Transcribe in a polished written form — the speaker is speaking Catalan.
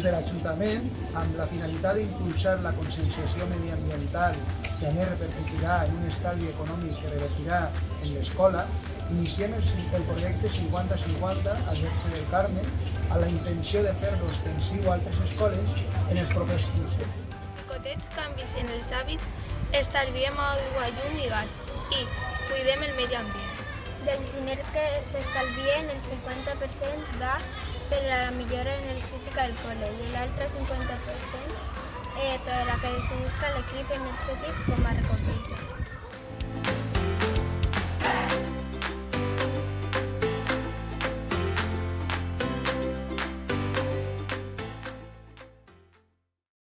de l'Ajuntament, amb la finalitat d'impulsar la conscienciació mediambiental que a més repercutirà en un estalvi econòmic que revertirà en l'escola, iniciem el projecte 50-50 al Verge del Carme amb la intenció de fer-lo extensiu a altres escoles en els propers cursos. Picotets canvis en els hàbits, estalviem aigua, llum i gas i cuidem el medi ambient. Dels diners que s'estalvien, el 50% va per a la millora energètica del col·le i l'altre 50% per a que decidisca l'equip energètic com a recompensa.